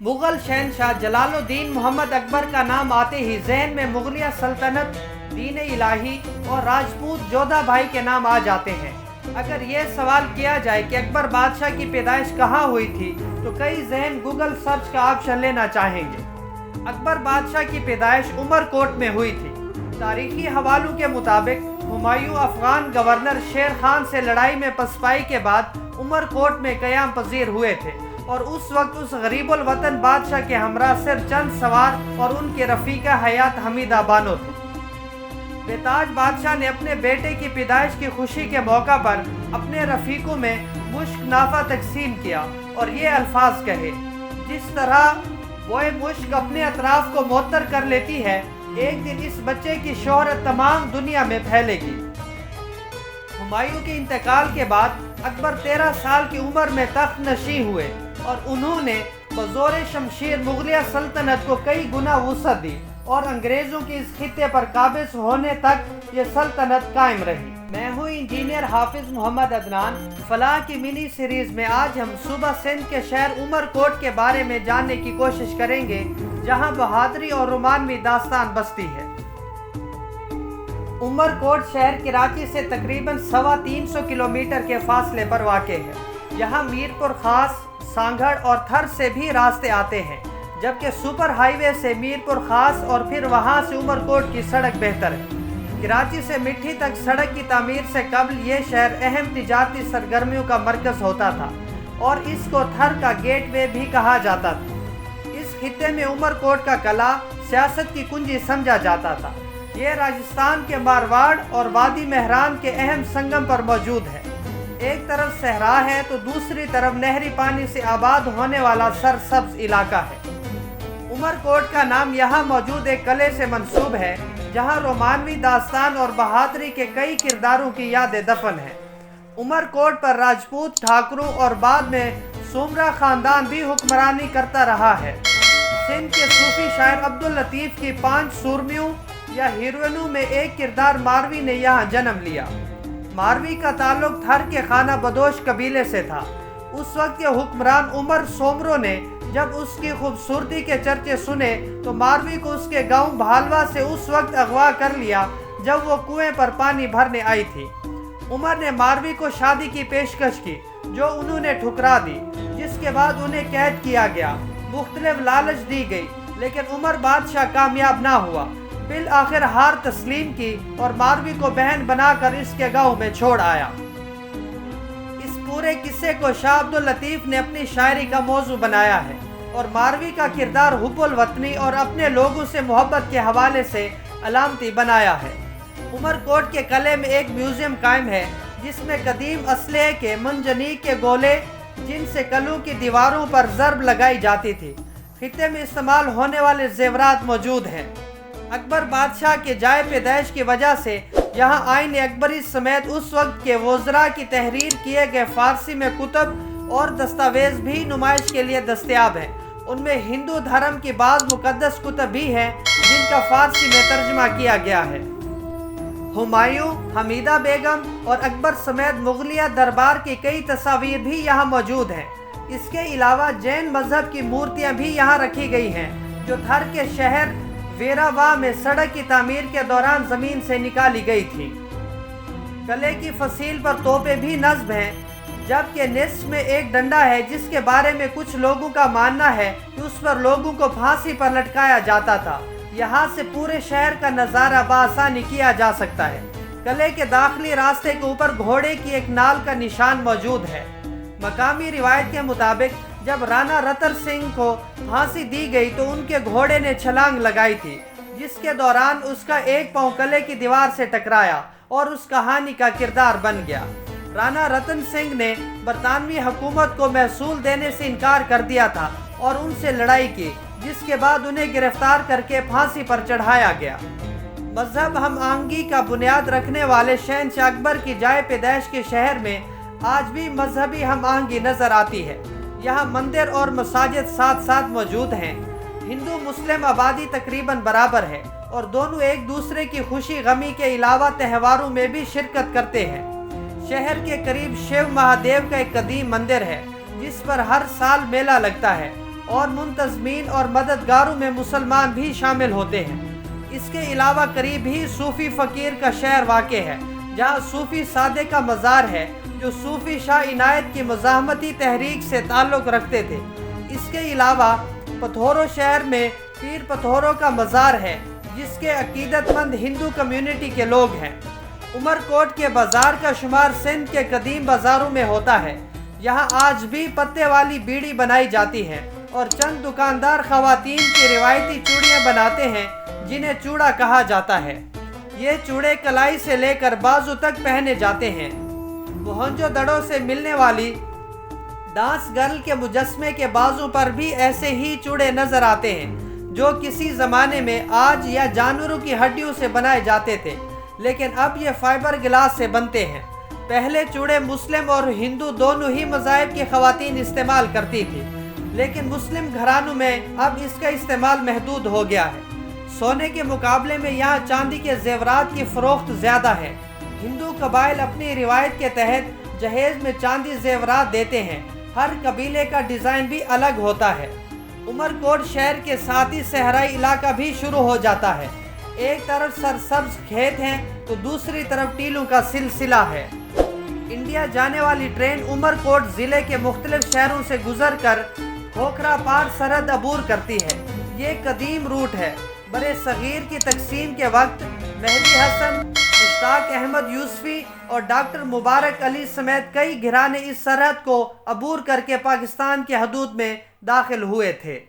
मुगल शहनशाह जलालुद्दीन मोहम्मद अकबर का नाम आते ही जहन में मुगलिया सल्तनत, दीन इलाही और राजपूत जोधा भाई के नाम आ जाते हैं। अगर ये सवाल किया जाए कि अकबर बादशाह की पैदाइश कहाँ हुई थी तो कई जहन गूगल सर्च का ऑप्शन लेना चाहेंगे। अकबर बादशाह की पैदाइश उमरकोट में हुई थी। तारीखी हवालों के मुताबिक हुमायूं अफगान गवर्नर शेर खान से लड़ाई में पसपाई के बाद उमरकोट में क़याम पजीर हुए थे और उस वक्त उस गरीबुल वतन बादशाह के हमरा सिर्फ चंद सवार और उनके रफ़ीका हयात हमीदा बानो थे। बेताज बादशाह ने अपने बेटे की पैदाइश की खुशी के मौका पर अपने रफ़ीकों में मुश्क नाफा तकसीम किया और ये अल्फाज कहे, जिस तरह वो मुश्क अपने अतराफ को मुअत्तर कर लेती है, एक दिन इस बच्चे की शोहरत तमाम दुनिया में फैलेगी। हुमायूं के इंतकाल के बाद अकबर 13 साल की उम्र में तख्त नशी हुए और उन्होंने बज़ोर शमशीर मुगलिया सल्तनत को कई गुना वुसअत दी और अंग्रेज़ों के इस खित्ते पर काबिज होने तक ये सल्तनत कायम रही। मैं हूँ इंजीनियर हाफिज मोहम्मद अदनान। फलाह की मिनी सीरीज़ में आज हम सूबा सिंध के शहर उमरकोट के बारे में जानने की कोशिश करेंगे, जहाँ बहादुरी और रोमानवी दास्तान बसती है। उमरकोट शहर कराची से तकरीबन 350 किलोमीटर के फासले पर वाक़ है। यहाँ मीरपुर खास, सांगड़ और थर से भी रास्ते आते हैं, जबकि सुपर हाईवे से मीरपुर खास और फिर वहाँ से उमरकोट की सड़क बेहतर है। कराची से मिट्टी तक सड़क की तामीर से कबल ये शहर अहम तिजारती सरगर्मियों का मरकज़ होता था और इसको थर का गेटवे भी कहा जाता था। इस खित्ते में उमरकोट का कला सियासत की कुंजी समझा जाता था। ये राजस्थान के मारवाड़ और वादी मेहरान के अहम संगम पर मौजूद है। एक तरफ सहरा है तो दूसरी तरफ नहरी पानी से आबाद होने वाला सरसब्ज इलाका है। उमरकोट का नाम यहाँ मौजूद एक किले से मंसूब है, जहाँ रोमानवी दास्तान और बहादुरी के कई किरदारों की यादें दफन हैं। उमरकोट पर राजपूत, ठाकुरों और बाद में सुमरा खानदान भी हुक्मरानी करता रहा है। सिंध के सूफी शायर अब्दुल लतीफ़ की 5 सूरमियों या हीरोइनों में एक किरदार मारवी ने यहाँ जन्म लिया। मारवी का ताल्लुक थर के खाना बदोश कबीले से था। उस वक्त के हुक्मरान उमर सोमरो ने जब उसकी खूबसूरती के चर्चे सुने तो मारवी को उसके गांव भालवा से उस वक्त अगवा कर लिया जब वो कुएं पर पानी भरने आई थी। उमर ने मारवी को शादी की पेशकश की, जो उन्होंने ठुकरा दी, जिसके बाद उन्हें कैद किया गया। मुख्तलिफ लालच दी गई, लेकिन उमर बादशाह कामयाब ना हुआ। बिल आखिर हार तस्लीम की और मारवी को बहन बनाकर इसके गांव में छोड़ आया। इस पूरे किस्से को शाह अब्दुल लतीफ़ ने अपनी शायरी का मौजू बनाया है और मारवी का किरदार हुब्बुल वतनी और अपने लोगों से मोहब्बत के हवाले से अलामती बनाया है। उमरकोट के किले में एक म्यूज़ियम कायम है, जिसमें कदीम असलहे के मुंजनीक के गोले, जिनसे किलों की दीवारों पर ज़रब लगाई जाती थी, खित्ते में इस्तेमाल होने वाले ज़ेवरात मौजूद हैं। अकबर बादशाह के जाए पैदाइश की वजह से यहाँ आइन अकबरी समेत उस वक्त के वज़रा की तहरीर किए गए फ़ारसी में कुतब और दस्तावेज़ भी नुमाइश के लिए दस्तयाब हैं। उनमें हिंदू धर्म की बाज़ मुक़द्दस कुतब भी हैं, जिनका फ़ारसी में तर्जुमा किया गया है। हुमायूं, हमीदा बेगम और अकबर समेत मुगलिया दरबार की कई तस्वीर भी यहाँ मौजूद हैं। इसके अलावा जैन मज़हब की मूर्तियाँ भी यहाँ रखी गई हैं, जो थर के शहर वेरावा में सड़क की तामीर के दौरान ज़मीन से निकाली गई थी। किले की फसील पर तोपें भी नस्ब हैं, जबकि निस्फ में एक डंडा है, जिसके बारे में कुछ लोगों का मानना है कि उस पर लोगों को फांसी पर लटकाया जाता था। यहाँ से पूरे शहर का नज़ारा बआसानी किया जा सकता है। किले के दाखिली रास्ते के ऊपर घोड़े की एक नाल का निशान मौजूद है। मकामी रिवायत के मुताबिक जब राणा रतन सिंह को फांसी दी गई तो उनके घोड़े ने छलांग लगाई थी, जिसके दौरान उसका एक पांव किले की दीवार से टकराया और उस कहानी का किरदार बन गया। राणा रतन सिंह ने बरतानवी हुकूमत को महसूल देने से इनकार कर दिया था और उनसे लड़ाई की, जिसके बाद उन्हें गिरफ्तार करके फांसी पर चढ़ाया गया। मजहब हम आहंगी का बुनियाद रखने वाले शहनशाह अकबर की जाए पैदाइश के शहर में आज भी मजहबी हम आहंगी नजर आती है। यहाँ मंदिर और मसाजिद साथ साथ मौजूद हैं। हिंदू मुस्लिम आबादी तकरीबन बराबर है और दोनों एक दूसरे की खुशी गमी के अलावा त्योहारों में भी शिरकत करते हैं। शहर के करीब शिव महादेव का एक कदीम मंदिर है, जिस पर हर साल मेला लगता है। اور منتظمین اور مددگاروں میں مسلمان بھی شامل ہوتے ہیں۔ اس کے علاوہ قریب ہی صوفی فقیر کا شہر واقع ہے، جہاں صوفی سادے کا مزار ہے جو صوفی شاہ عنایت کی مزاحمتی تحریک سے تعلق رکھتے تھے۔ اس کے علاوہ پتھورو شہر میں پیر پتھورو کا مزار ہے جس کے عقیدت مند ہندو کمیونٹی کے لوگ ہیں۔ عمر کوٹ کے بازار کا شمار سندھ کے قدیم بازاروں میں ہوتا ہے۔ یہاں آج بھی پتے والی بیڑی بنائی جاتی ہے اور چند دکاندار خواتین کی روایتی چوڑیاں بناتے ہیں جنہیں چوڑا کہا جاتا ہے۔ یہ چوڑے کلائی سے لے کر بازو تک پہنے جاتے ہیں۔ موہنجو دڑو سے ملنے والی ڈانس گرل کے مجسمے کے بازو پر بھی ایسے ہی چوڑے نظر آتے ہیں جو کسی زمانے میں آج یا جانوروں کی ہڈیوں سے بنائے جاتے تھے، لیکن اب یہ فائبر گلاس سے بنتے ہیں۔ پہلے چوڑے مسلم اور ہندو دونوں ہی مذاہب کی خواتین استعمال کرتی تھی، لیکن مسلم گھرانوں میں اب اس کا استعمال محدود ہو گیا ہے۔ سونے کے مقابلے میں یہاں چاندی کے زیورات کی فروخت زیادہ ہے۔ ہندو قبائل اپنی روایت کے تحت جہیز میں چاندی زیورات دیتے ہیں۔ ہر قبیلے کا ڈیزائن بھی الگ ہوتا ہے۔ عمر کوٹ شہر کے ساتھ ہی صحرائی علاقہ بھی شروع ہو جاتا ہے۔ ایک طرف سرسبز کھیت ہیں تو دوسری طرف ٹیلوں کا سلسلہ ہے۔ انڈیا جانے والی ٹرین عمر کوٹ ضلع کے مختلف شہروں سے گزر کر کھوکھرا پار سرحد عبور کرتی ہے۔ یہ قدیم روٹ ہے۔ برِ صغیر کی تقسیم کے وقت مہدی حسن، مشتاق احمد یوسفی اور ڈاکٹر مبارک علی سمیت کئی گھرانے اس سرحد کو عبور کر کے پاکستان کی حدود میں داخل ہوئے تھے۔